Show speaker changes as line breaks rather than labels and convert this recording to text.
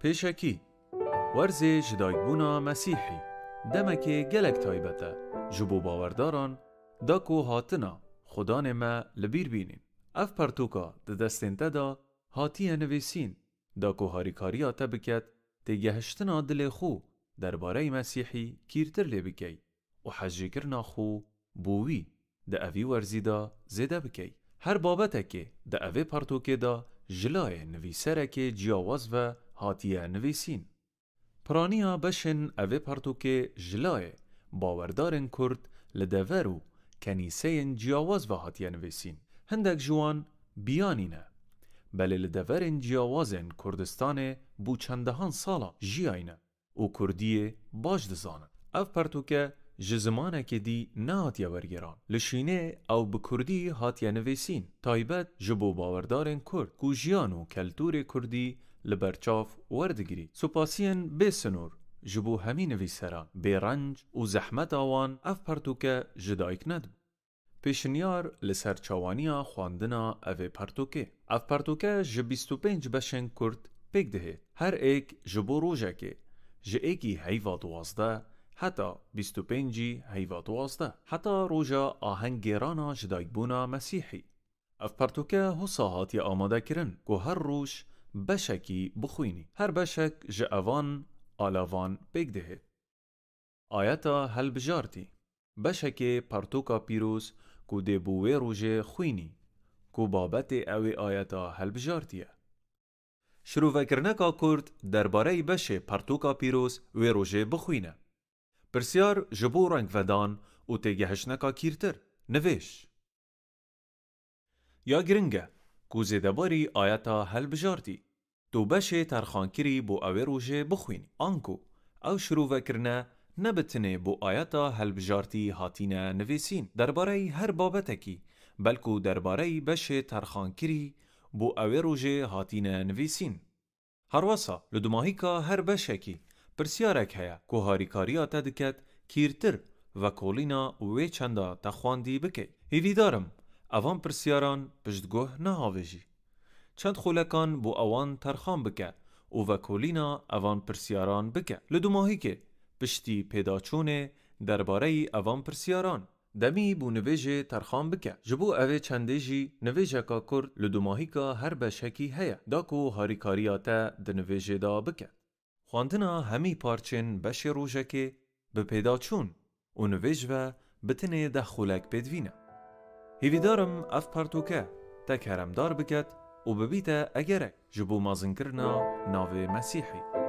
پیشکی ورزی جدایبونا مسیحی دمکی گلک تایبته جبو باورداران داکو هاتنا خدان ما لبیر بینین. اف پرتوکا ده دستین تدا هاتیه نویسین داکو هاریکاریا تبکت تیگهشتنا دل خو درباره مسیحی کیرتر لی بکی و حجی کرنا خو بووی ده اوی ورزی دا زیده بکی. هر بابته که ده اوی پرتوکه دا جلای نویسره که جیاواز و هاتیه نویسین. پرانیا بشن اوی پرتوکه جلای باوردارن کرد لدورو کنیسه جیاواز و هاتیه نویسین. هندک جوان بیانینه بله لدورن جیاوازن کردستان بو چندهان سالا جیاینه و کردی باش دزانه. اف پرتوکه جزمانه که دی نه هاتیه ورگران لشینه او بکردی هاتیه نویسین تایبت جبو باوردارن کرد کو جیان و کلتور کردی لبرچاف وردگیری. سپاسین بسنور جبو همین نویسران بیرنج و زحمت آوان اف پرتوکه جدایک ندبو. پیشنیار لسرچاوانیا خواندنا اوه پرتوکه. اف پرتوکه ج25 بشن کرد پیک دهید. هر ایک جبو روژه که ج ایکی هیوا 12 حتی 25 هیوا 12 حتی روژا آهنگیرانا جدایبونا مسیحی. اف پرتوکه حساهاتی آماده کرن که هر روش بشکی بخوینی. هر بشک ج اوان آلاوان پیک دهید. آیتا هل بجارتی بشک پرتوکا پیروز کو دبوه روژه خوینی کو بابت اوی آیتا هل بجارتیه. شروع کرنکا کرد درباره بشه پرتوکا پیروز و روژه بخوینه. پرسیار جبو رنگ ودان و تیگهشنکا کیرتر نویش. یا گرنگه کو زیدباری آیتا هل بجارتی تو بشه ترخانکری بو اوی روژه بخوینی. آنکو او شروع کرنه نبتنه بو آیتا هل بجارتی هاتینه نویسین درباره هر بابتکی بلکو درباره بشه ترخانکری بو اوی روژه هاتینه نویسین. هر واسا لدوماهیکا هر بشکی پرسیارک هیا که هاریکاریا تدکت کیرتر و کولینا وی چندا تخواندی بکه. هیوی دارم اوان پرسیاران پشتگوه نهاویجی. چند خولکان بو اوان ترخان بکه و کولینا اوان پرسیاران بکه. لدوماهی که پشتی پیداچونه درباره اوان پرسیاران دمی بو نویجه ترخان بکه. جبو اوه چنده جی نویجه کا کرد لدوماهی کا هر بشکی هیا داکو هاریکاریاتا ده نویجه دا بکه. خواندنا همی پارچن بش روژه که به پیداچون و نویج و بتنه ده خولک پیدوینه. هیوی دارم اف پرتوکه تک هرمدار بکت و ببیته اگره جبو مازن کرنا ناو مسیحی.